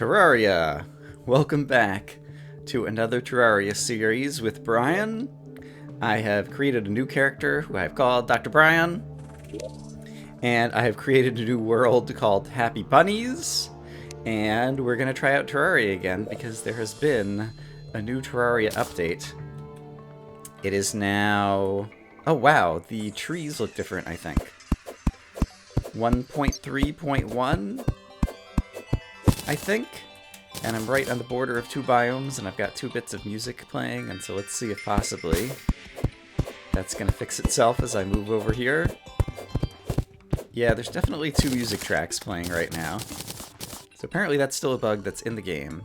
Terraria! Welcome back to another Terraria series with Brian. I have created a new character who I've called Dr. Brian. And I have created a new world called Happy Bunnies. And we're going to try out Terraria again because there has been a new Terraria update. It is now... Oh wow, the trees look different, I think. 1.3.1, I think. And I'm right on the border of two biomes, and I've got 2 bits of music playing, and so let's see if possibly that's going to fix itself as I move over here. Yeah, there's definitely 2 music tracks playing right now. So apparently that's still a bug that's in the game.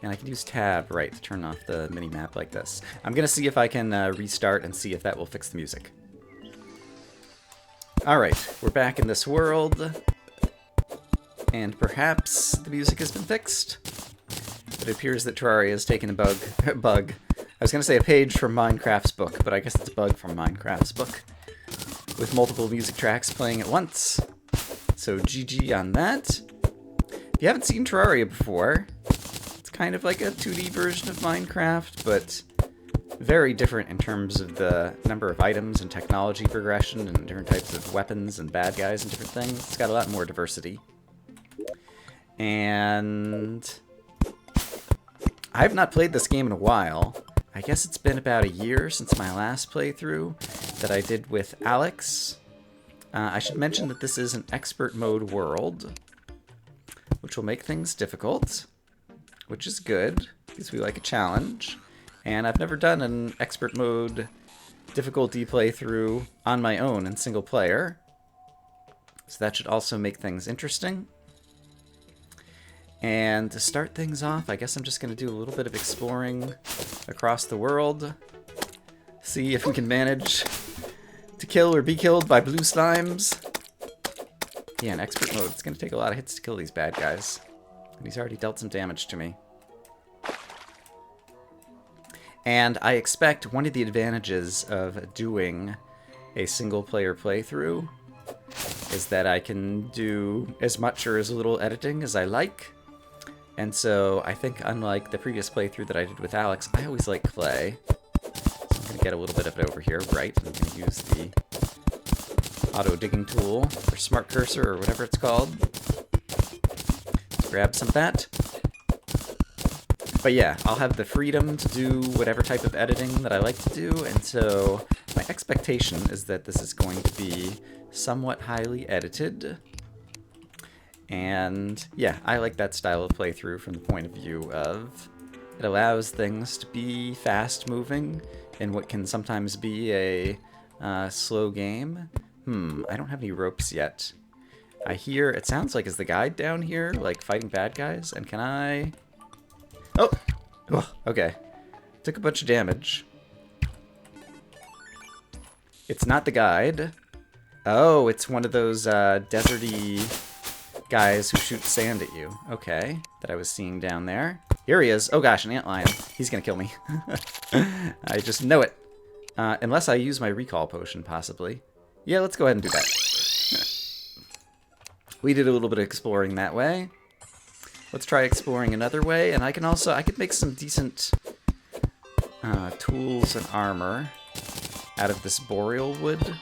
And I can use tab, right, to turn off the mini-map like this. I'm going to see if I can restart and see if that will fix the music. Alright, we're back in this world. And perhaps the music has been fixed. But it appears that Terraria has taken a bug. I was going to say a page from Minecraft's book, but I guess it's a bug from Minecraft's book. With multiple music tracks playing at once. So GG on that. If you haven't seen Terraria before, it's kind of like a 2D version of Minecraft, but very different in terms of the number of items and technology progression and different types of weapons and bad guys and different things. It's got a lot more diversity. And I have not played this game in a while. I guess it's been about a year since my last playthrough that I did with Alex. I should mention that this is an expert mode world, which will make things difficult, which is good, because we like a challenge. And I've never done an expert mode difficulty playthrough on my own in single player, so that should also make things interesting. And to start things off, I guess I'm just going to do a little bit of exploring across the world. See if we can manage to kill or be killed by blue slimes. Yeah, in expert mode, it's going to take a lot of hits to kill these bad guys. And he's already dealt some damage to me. And I expect one of the advantages of doing a single-player playthrough is that I can do as much or as little editing as I like. And so I think, unlike the previous playthrough that I did with Alex, I always like clay. So I'm going to get a little bit of it over here, right? I'm going to use the auto-digging tool, or smart cursor, or whatever it's called. Let's grab some of that. But yeah, I'll have the freedom to do whatever type of editing that I like to do, and so my expectation is that this is going to be somewhat highly edited. And yeah, I like that style of playthrough from the point of view of it allows things to be fast-moving in what can sometimes be a slow game. I don't have any ropes yet. I hear, it sounds like, is the guide down here, like, fighting bad guys? And can I... Oh! Okay. Took a bunch of damage. It's not the guide. Oh, it's one of those deserty guys who shoot sand at you. Okay, that I was seeing down there. Here he is. Oh gosh, an antlion. He's gonna kill me. I just know it. Unless I use my recall potion, possibly. Yeah, let's go ahead and do that. We did a little bit of exploring that way. Let's try exploring another way, and I could make some decent tools and armor out of this boreal wood,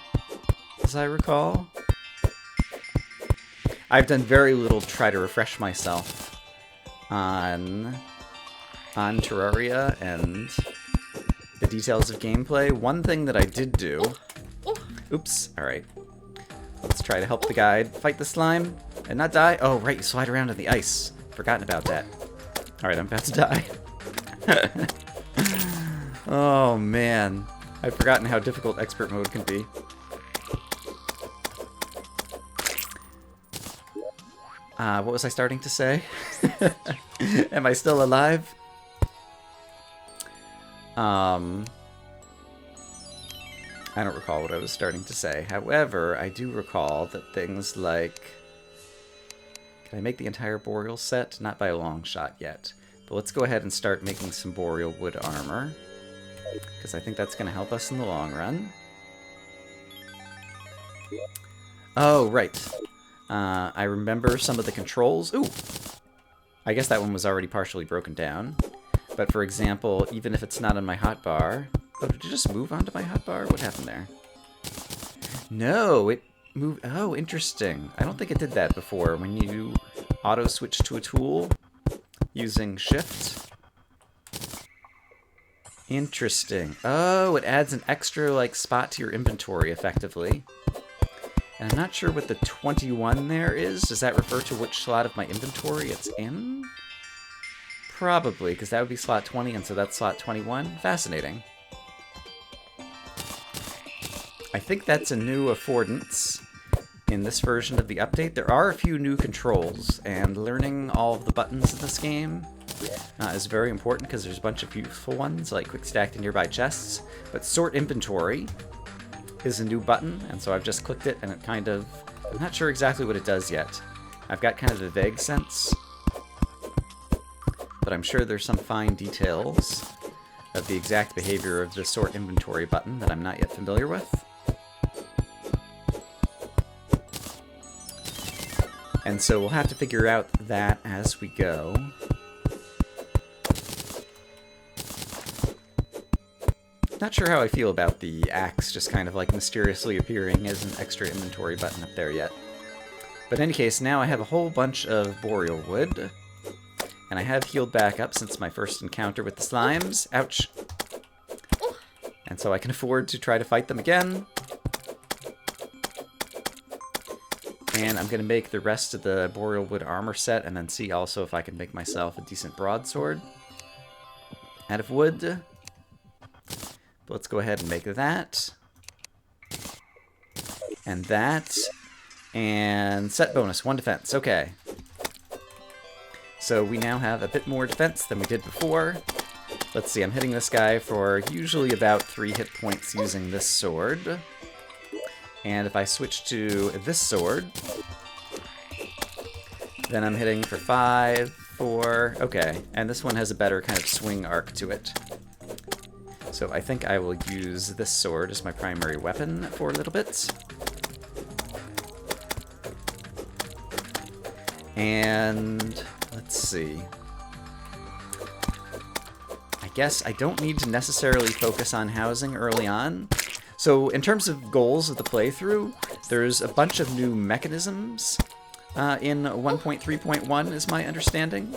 as I recall. I've done very little to try to refresh myself on Terraria and the details of gameplay. One thing that I did do... Oops, alright. Let's try to help the guide fight the slime and not die. Oh, right, you slide around in the ice. Forgotten about that. Alright, I'm about to die. Oh, man. I've forgotten how difficult expert mode can be. What was I starting to say? Am I still alive? I don't recall what I was starting to say. However, I do recall that things like... Can I make the entire boreal set? Not by a long shot yet. But let's go ahead and start making some boreal wood armor, because I think that's going to help us in the long run. Oh, right. I remember some of the controls. Ooh! I guess that one was already partially broken down. But for example, even if it's not on my hotbar... Oh, did it just move onto my hotbar? What happened there? No, it moved... Oh, interesting. I don't think it did that before. When you auto-switch to a tool using Shift. Interesting. Oh, it adds an extra, like, spot to your inventory, effectively. And I'm not sure what the 21 there is. Does that refer to which slot of my inventory it's in? Probably, because that would be slot 20, and so that's slot 21. Fascinating. I think that's a new affordance in this version of the update. There are a few new controls, and learning all of the buttons in this game is very important because there's a bunch of useful ones, like quick stack to nearby chests. But sort inventory is a new button, and so I've just clicked it, and it kind of... I'm not sure exactly what it does yet. I've got kind of a vague sense, but I'm sure there's some fine details of the exact behavior of the sort inventory button that I'm not yet familiar with. And so we'll have to figure out that as we go. Not sure how I feel about the axe just kind of like mysteriously appearing as an extra inventory button up there yet. But in any case, now I have a whole bunch of boreal wood. And I have healed back up since my first encounter with the slimes. Ouch. And so I can afford to try to fight them again. And I'm going to make the rest of the boreal wood armor set and then see also if I can make myself a decent broadsword out of wood. But let's go ahead and make that. And that. And set bonus, 1 defense. Okay. So we now have a bit more defense than we did before. Let's see, I'm hitting this guy for usually about 3 hit points using this sword. And if I switch to this sword, then I'm hitting for 5, 4... Okay, and this one has a better kind of swing arc to it. So I think I will use this sword as my primary weapon for a little bit. And let's see. I guess I don't need to necessarily focus on housing early on. So in terms of goals of the playthrough, there's a bunch of new mechanisms in 1.3.1 is my understanding.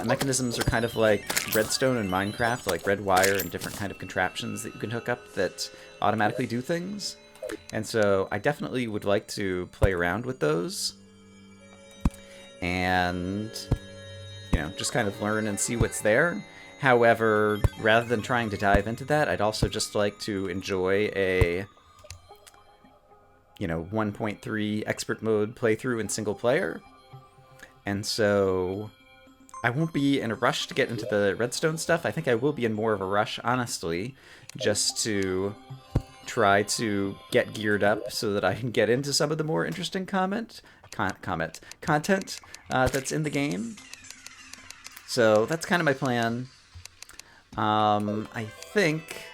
Mechanisms are kind of like redstone in Minecraft, like red wire and different kind of contraptions that you can hook up that automatically do things. And so I definitely would like to play around with those. And, you know, just kind of learn and see what's there. However, rather than trying to dive into that, I'd also just like to enjoy a, you know, 1.3 expert mode playthrough in single player. And so I won't be in a rush to get into the redstone stuff. I think I will be in more of a rush, honestly, just to try to get geared up so that I can get into some of the more interesting content that's in the game. So that's kind of my plan. I think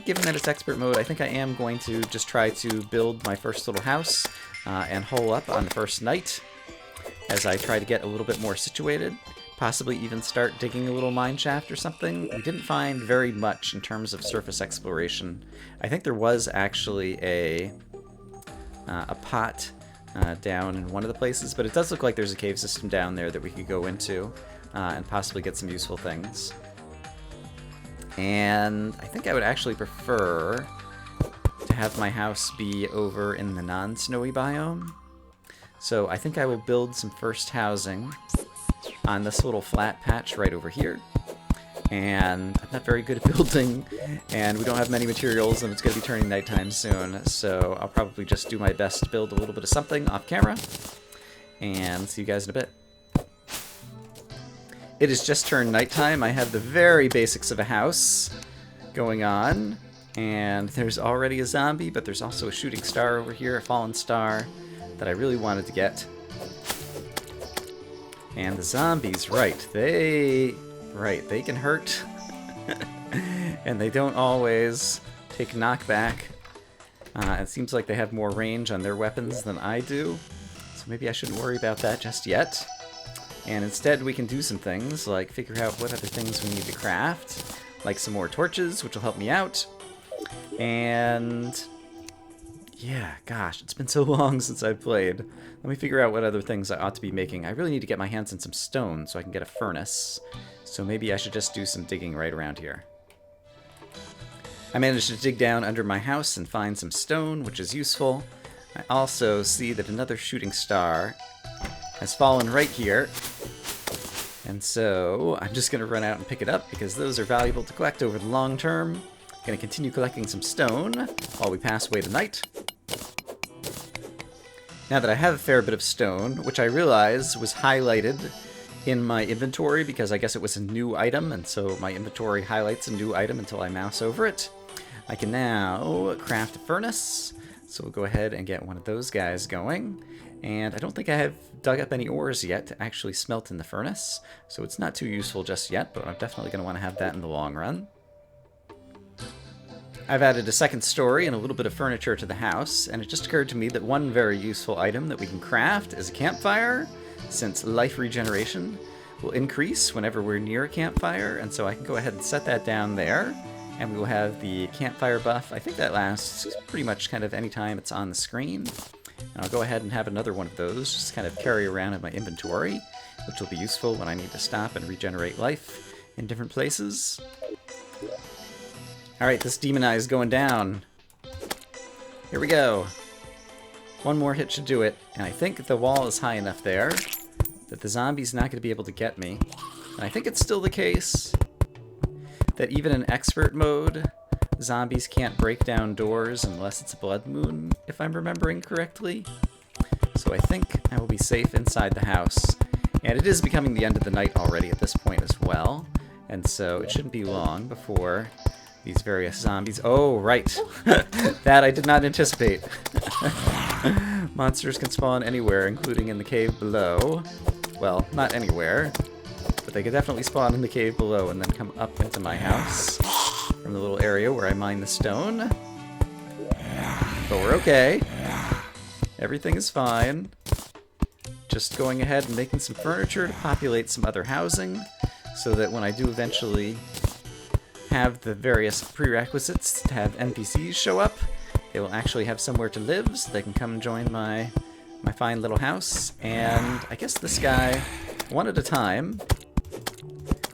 given that it's expert mode, I think I am going to just try to build my first little house and hole up on the first night as I try to get a little bit more situated. Possibly even start digging a little mine shaft or something. We didn't find very much in terms of surface exploration. I think there was actually a pot down in one of the places, but it does look like there's a cave system down there that we could go into and possibly get some useful things. And I think I would actually prefer to have my house be over in the non-snowy biome. So I think I will build some first housing on this little flat patch right over here. And I'm not very good at building, and we don't have many materials, and it's going to be turning nighttime soon, so I'll probably just do my best to build a little bit of something off camera, and see you guys in a bit. It has just turned nighttime. I have the very basics of a house going on, and there's already a zombie, but there's also a shooting star over here, a fallen star, that I really wanted to get. And the zombies, they can hurt. And they don't always take knockback. It seems like they have more range on their weapons than I do, so maybe I shouldn't worry about that just yet. And instead we can do some things, like figure out what other things we need to craft, like some more torches, which will help me out. And yeah, gosh, it's been so long since I've played. Let me figure out what other things I ought to be making. I really need to get my hands on some stone so I can get a furnace. So maybe I should just do some digging right around here. I managed to dig down under my house and find some stone, which is useful. I also see that another shooting star has fallen right here. And so I'm just going to run out and pick it up because those are valuable to collect over the long term. I'm going to continue collecting some stone while we pass away the night. Now that I have a fair bit of stone, which I realize was highlighted in my inventory because I guess it was a new item, and so my inventory highlights a new item until I mouse over it, I can now craft a furnace. So we'll go ahead and get one of those guys going. And I don't think I have dug up any ores yet to actually smelt in the furnace, so it's not too useful just yet, but I'm definitely going to want to have that in the long run. I've added a second story and a little bit of furniture to the house, and it just occurred to me that one very useful item that we can craft is a campfire, since life regeneration will increase whenever we're near a campfire, and so I can go ahead and set that down there, and we will have the campfire buff. I think that lasts pretty much kind of any time it's on the screen. And I'll go ahead and have another one of those, just kind of carry around in my inventory, which will be useful when I need to stop and regenerate life in different places. Alright, this demon eye is going down. Here we go. One more hit should do it, and I think the wall is high enough there that the zombie's not going to be able to get me. And I think it's still the case that even in expert mode, zombies can't break down doors unless it's a blood moon, if I'm remembering correctly. So I think I will be safe inside the house. And it is becoming the end of the night already at this point as well, and so it shouldn't be long before these various zombies... Oh, right. That I did not anticipate. Monsters can spawn anywhere, including in the cave below. Well, not anywhere, but they could definitely spawn in the cave below and then come up into my house from the little area where I mine the stone. But we're okay. Everything is fine. Just going ahead and making some furniture to populate some other housing, so that when I do eventually have the various prerequisites to have NPCs show up, they will actually have somewhere to live, so they can come and join my fine little house. And I guess this guy, one at a time.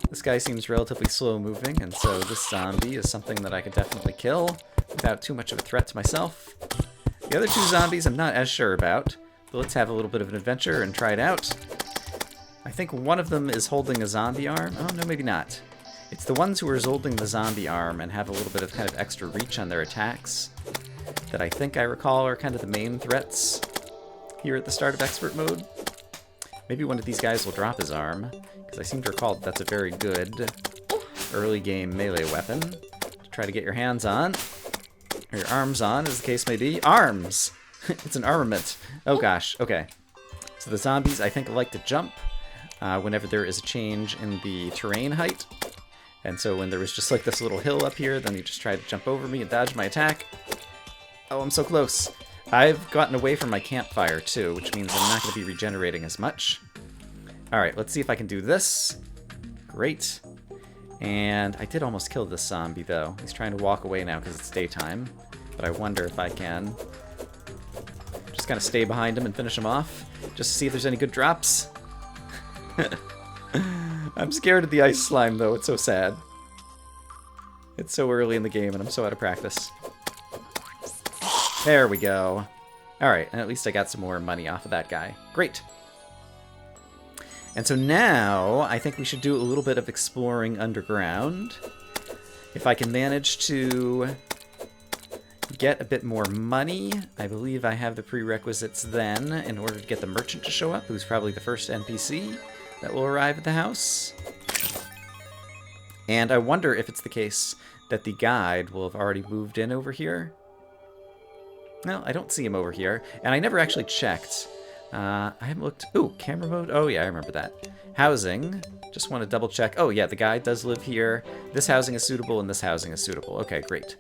This guy seems relatively slow moving, and so this zombie is something that I could definitely kill without too much of a threat to myself. The other two zombies I'm not as sure about, but let's have a little bit of an adventure and try it out. I think one of them is holding a zombie arm. Oh, no, maybe not. It's the ones who are holding the zombie arm and have a little bit of kind of extra reach on their attacks that I think I recall are kind of the main threats here at the start of expert mode. Maybe one of these guys will drop his arm, because I seem to recall that that's a very good early game melee weapon to try to get your hands on, or your arms on, as the case may be. Arms! It's an armament. Oh gosh, okay. So the zombies, I think, like to jump whenever there is a change in the terrain height. And so when there was just like this little hill up here, then you just try to jump over me and dodge my attack. Oh, I'm so close. I've gotten away from my campfire too, which means I'm not going to be regenerating as much. Alright, let's see if I can do this. Great. And I did almost kill this zombie though. He's trying to walk away now because it's daytime. But I wonder if I can just kind of stay behind him and finish him off, just to see if there's any good drops. I'm scared of the ice slime, though. It's so sad. It's so early in the game, and I'm so out of practice. There we go. Alright, and at least I got some more money off of that guy. Great. And so now, I think we should do a little bit of exploring underground. If I can manage to get a bit more money, I believe I have the prerequisites then in order to get the merchant to show up, who's probably the first NPC that will arrive at the house. And I wonder if it's the case that the guide will have already moved in over here. No, I don't see him over here. And I never actually checked. I haven't looked... Ooh, camera mode? Oh yeah, I remember that. Housing. Just want to double check. Oh yeah, the guide does live here. This housing is suitable and this housing is suitable. Okay, great.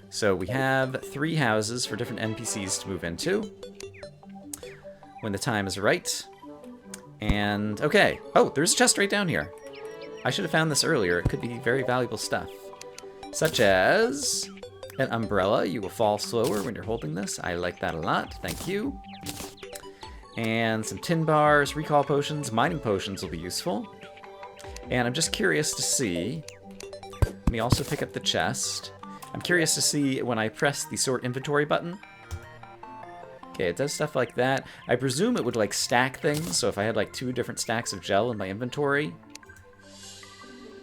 So we have 3 houses for different NPCs to move into when the time is right. And, okay. Oh, there's a chest right down here. I should have found this earlier. It could be very valuable stuff. Such as an umbrella. You will fall slower when you're holding this. I like that a lot. Thank you. And some tin bars, recall potions, mining potions will be useful. And I'm just curious to see... Let me also pick up the chest. I'm curious to see when I press the sort inventory button. Okay, it does stuff like that. I presume it would, like, stack things, so if I had, like, 2 different stacks of gel in my inventory...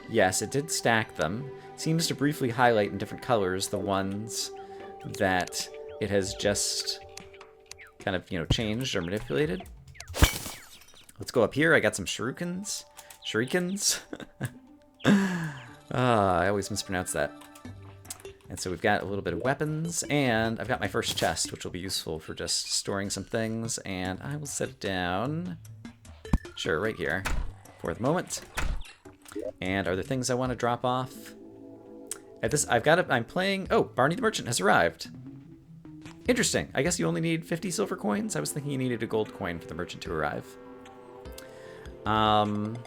Yes, it did stack them. It seems to briefly highlight in different colors the ones that it has just kind of, you know, changed or manipulated. Let's go up here. I got some shurikens. Shurikens? I always mispronounce that. And so we've got a little bit of weapons, and I've got my first chest, which will be useful for just storing some things, and I will set it down, sure, right here, for the moment. And are there things I want to drop off? At this, I'm playing, oh, Barney the Merchant has arrived. Interesting, I guess you only need 50 silver coins? I was thinking you needed a gold coin for the merchant to arrive. I'm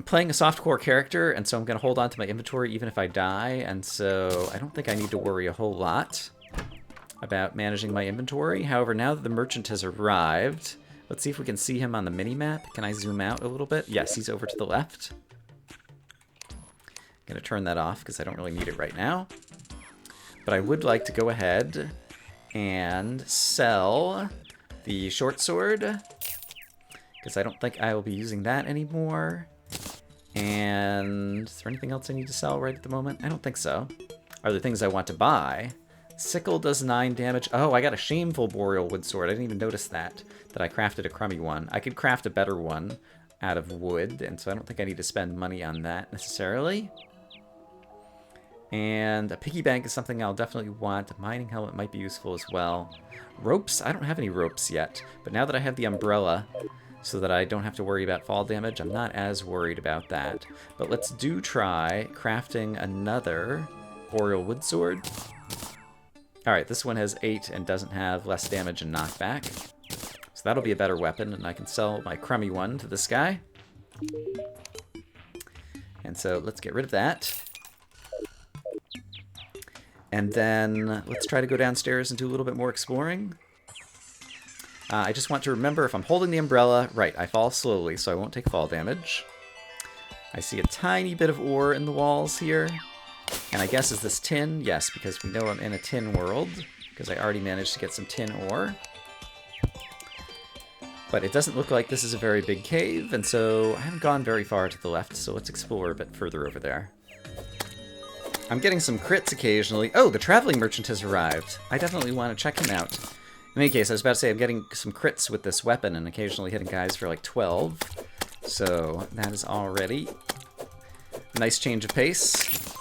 playing a softcore character, and so I'm going to hold on to my inventory even if I die, and so I don't think I need to worry a whole lot about managing my inventory. However, now that the merchant has arrived, let's see if we can see him on the mini-map. Can I zoom out a little bit? Yes, he's over to the left. I'm going to turn that off because I don't really need it right now. But I would like to go ahead and sell the short sword, because I don't think I will be using that anymore. And is there anything else I need to sell right at the moment? I don't think so. Are there things I want to buy? Sickle does 9 damage. Oh, I got a shameful boreal wood sword. I didn't even notice that I crafted a crummy one. I could craft a better one out of wood, and so I don't think I need to spend money on that necessarily. And a piggy bank is something I'll definitely want. A mining helmet might be useful as well. Ropes? I don't have any ropes yet, but now that I have the umbrella, so that I don't have to worry about fall damage, I'm not as worried about that. But let's try crafting another boreal wood sword. Alright, this one has 8 and doesn't have less damage and knockback. So that'll be a better weapon, and I can sell my crummy one to this guy. And so let's get rid of that. And then let's try to go downstairs and do a little bit more exploring. I just want to remember, if I'm holding the umbrella, right, I fall slowly, so I won't take fall damage. I see a tiny bit of ore in the walls here. And I guess, is this tin? Yes, because we know I'm in a tin world, because I already managed to get some tin ore. But it doesn't look like this is a very big cave, and so I haven't gone very far to the left, so let's explore a bit further over there. I'm getting some crits occasionally. Oh, the traveling merchant has arrived. I definitely want to check him out. In any case, I was about to say I'm getting some crits with this weapon and occasionally hitting guys for like 12. So that is already a nice change of pace.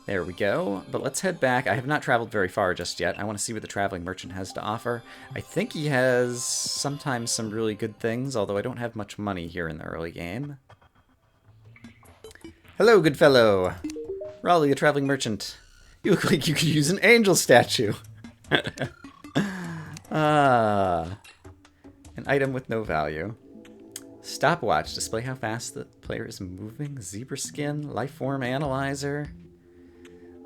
There we go. But let's head back. I have not traveled very far just yet. I want to see what the traveling merchant has to offer. I think he has sometimes some really good things, although I don't have much money here in the early game. Hello, good fellow. Raleigh, the traveling merchant. You look like you could use an angel statue. An item with no value. Stopwatch. Display how fast the player is moving. Zebra skin. Lifeform analyzer.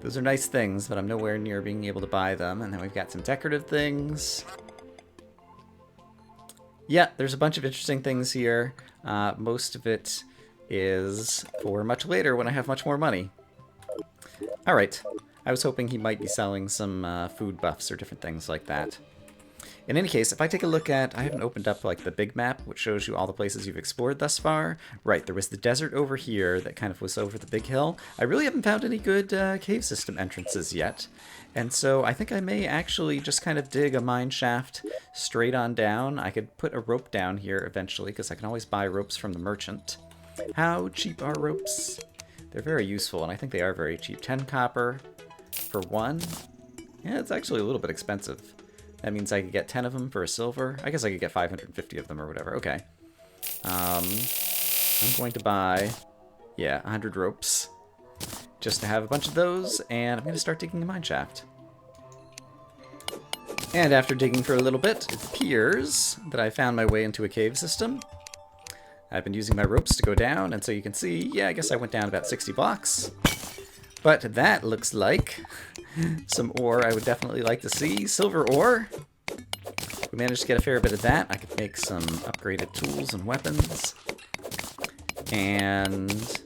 Those are nice things, but I'm nowhere near being able to buy them. And then we've got some decorative things. Yeah, there's a bunch of interesting things here. Most of it is for much later when I have much more money. Alright. I was hoping he might be selling some food buffs or different things like that. In any case, if I take a look at... I haven't opened up like the big map, which shows you all the places you've explored thus far. Right, there was the desert over here that kind of was over the big hill. I really haven't found any good cave system entrances yet. And so I think I may actually just kind of dig a mine shaft straight on down. I could put a rope down here eventually, because I can always buy ropes from the merchant. How cheap are ropes? They're very useful, and I think they are very cheap. 10 copper for one. Yeah, it's actually a little bit expensive. That means I could get 10 of them for a silver. I guess I could get 550 of them or whatever. Okay. I'm going to buy, yeah, 100 ropes. Just to have a bunch of those, and I'm going to start digging a mine shaft. And after digging for a little bit, it appears that I found my way into a cave system. I've been using my ropes to go down, and so you can see, yeah, I guess I went down about 60 blocks. But that looks like some ore I would definitely like to see. Silver ore. We managed to get a fair bit of that. I could make some upgraded tools and weapons. And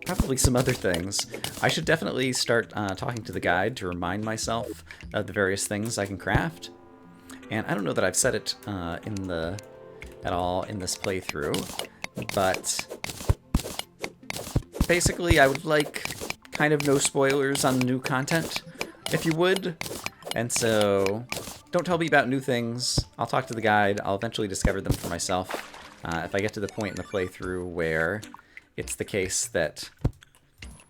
probably some other things. I should definitely start talking to the guide to remind myself of the various things I can craft. And I don't know that I've said it at all in this playthrough, but basically I would like kind of no spoilers on the new content, if you would. And so don't tell me about new things. I'll talk to the guide. I'll eventually discover them for myself. If I get to the point in the playthrough where it's the case that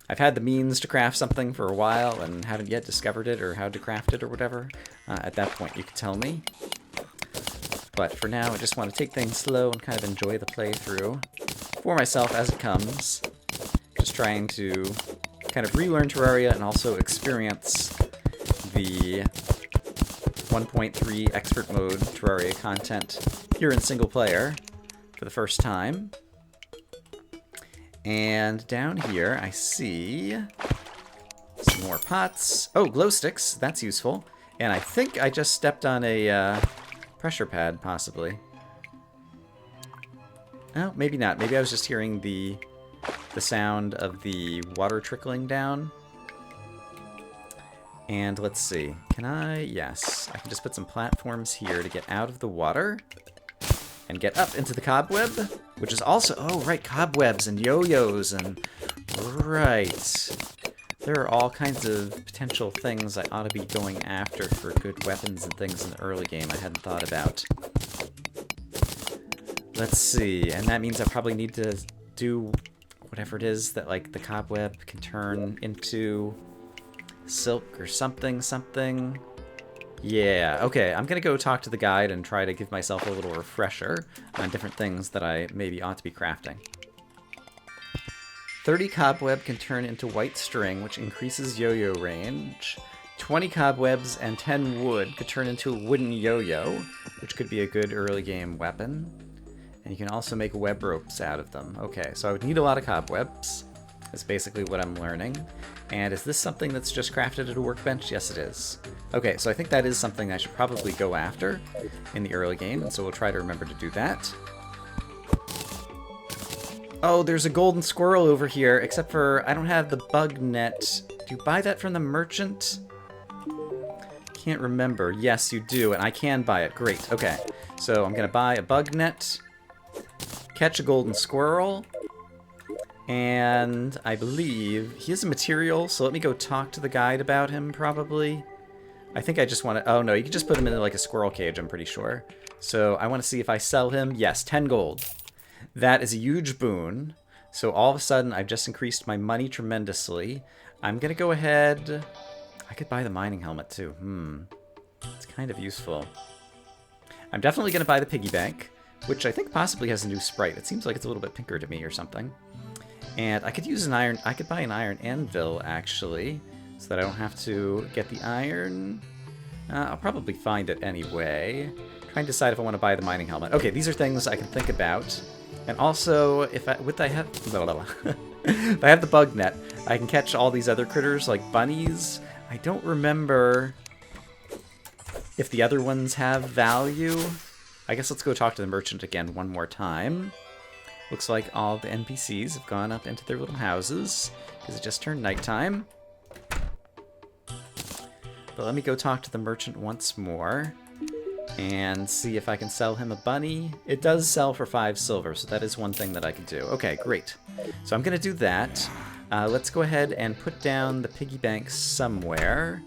I've had the means to craft something for a while and haven't yet discovered it or how to craft it or whatever, at that point you can tell me. But for now, I just want to take things slow and kind of enjoy the playthrough for myself as it comes. Just trying to kind of relearn Terraria and also experience the 1.3 expert mode Terraria content here in single player for the first time. And down here, I see some more pots. Oh, glow sticks. That's useful. And I think I just stepped on a pressure pad, possibly. Oh, maybe not. Maybe I was just hearing the sound of the water trickling down. And let's see. Can I? Yes. I can just put some platforms here to get out of the water and get up into the cobweb, which is also... Oh, right, cobwebs and yo-yos and... Right. There are all kinds of potential things I ought to be going after for good weapons and things in the early game I hadn't thought about. Let's see. And that means I probably need to do whatever it is that, like, the cobweb can turn into silk or something. Yeah, okay, I'm gonna go talk to the guide and try to give myself a little refresher on different things that I maybe ought to be crafting. 30 cobweb can turn into white string, which increases yo-yo range. 20 cobwebs and 10 wood could turn into a wooden yo-yo, which could be a good early game weapon. And you can also make web ropes out of them. Okay, so I would need a lot of cobwebs. That's basically what I'm learning. And is this something that's just crafted at a workbench? Yes, it is. Okay, so I think that is something I should probably go after in the early game, and so we'll try to remember to do that. Oh, there's a golden squirrel over here, except for I don't have the bug net. Do you buy that from the merchant? Can't remember. Yes, you do, and I can buy it. Great. Okay, so I'm going to buy a bug net, catch a golden squirrel, and I believe he has a material, so let me go talk to the guide about him, probably. I think I just want to... Oh, no, you can just put him in like a squirrel cage, I'm pretty sure. So I want to see if I sell him. Yes, 10 gold. That is a huge boon. So all of a sudden, I've just increased my money tremendously. I'm going to go ahead... I could buy the mining helmet, too. It's kind of useful. I'm definitely going to buy the piggy bank, which I think possibly has a new sprite. It seems like it's a little bit pinker to me or something. And I could use an iron... I could buy an iron anvil, actually, so that I don't have to get the iron. I'll probably find it anyway. Trying to decide if I want to buy the mining helmet. Okay, these are things I can think about. And also, if I have... if I have the bug net, I can catch all these other critters, like bunnies. I don't remember if the other ones have value. I guess let's go talk to the merchant again one more time. Looks like all the NPCs have gone up into their little houses, because it just turned nighttime. But let me go talk to the merchant once more, and see if I can sell him a bunny. It does sell for 5 silver, so that is one thing that I can do. Okay, great. So I'm going to do that. Let's go ahead and put down the piggy bank somewhere.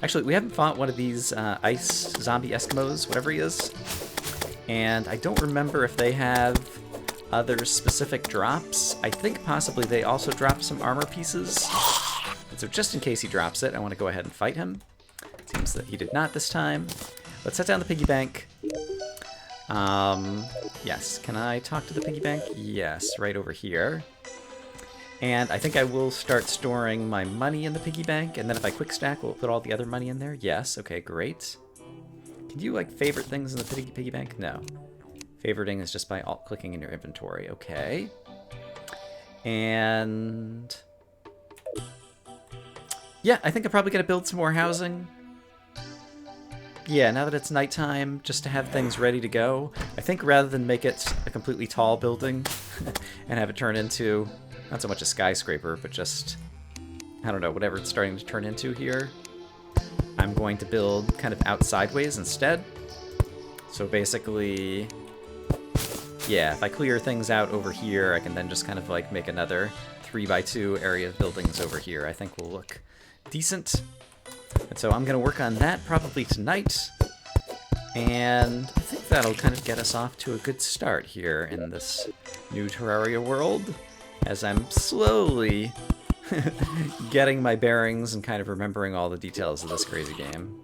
Actually, we haven't fought one of these ice zombie Eskimos, whatever he is. And I don't remember if they have other specific drops. I think possibly they also drop some armor pieces. And so just in case he drops it, I want to go ahead and fight him. Seems that he did not this time. Let's set down the piggy bank. Yes, can I talk to the piggy bank? Yes, right over here. And I think I will start storing my money in the piggy bank, and then if I quick stack, we'll put all the other money in there. Yes, okay, great. Can you, like, favorite things in the piggy bank? No. Favoriting is just by alt-clicking in your inventory. Okay. And... yeah, I think I'm probably going to build some more housing. Yeah, now that it's nighttime, just to have things ready to go. I think rather than make it a completely tall building and have it turn into, not so much a skyscraper, but just, I don't know, whatever it's starting to turn into here, I'm going to build kind of out sideways instead. So basically, yeah, if I clear things out over here, I can then just kind of like make another 3x2 area of buildings over here. I think will look decent. And so I'm going to work on that probably tonight. And I think that'll kind of get us off to a good start here in this new Terraria world, as I'm slowly getting my bearings and kind of remembering all the details of this crazy game.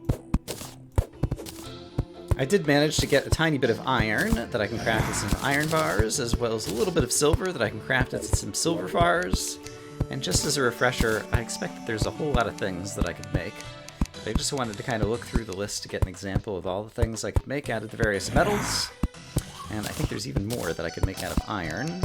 I did manage to get a tiny bit of iron that I can craft into some iron bars, as well as a little bit of silver that I can craft into some silver bars. And just as a refresher, I expect that there's a whole lot of things that I could make. But I just wanted to kind of look through the list to get an example of all the things I could make out of the various metals. And I think there's even more that I could make out of iron.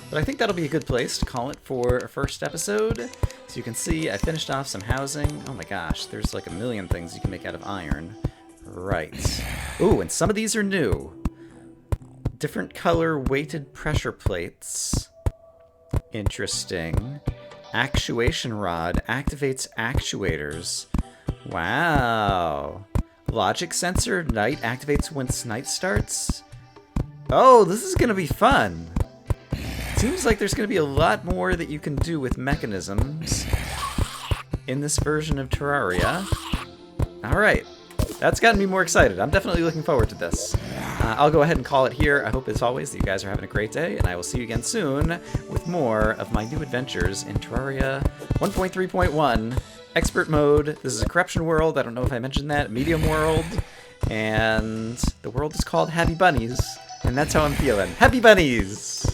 But I think that'll be a good place to call it for a first episode. So you can see I finished off some housing. Oh my gosh, there's like a million things you can make out of iron. Right. Ooh, and some of these are new. Different color weighted pressure plates. Interesting. Actuation rod activates actuators. Wow. Logic sensor, night activates once night starts. Oh, this is gonna be fun. Seems like there's gonna be a lot more that you can do with mechanisms in this version of Terraria. Alright. That's gotten me more excited. I'm definitely looking forward to this. I'll go ahead and call it here. I hope, as always, that you guys are having a great day, and I will see you again soon with more of my new adventures in Terraria 1.3.1 Expert Mode. This is a corruption world. I don't know if I mentioned that. Medium world. And the world is called Happy Bunnies, and that's how I'm feeling. Happy Bunnies!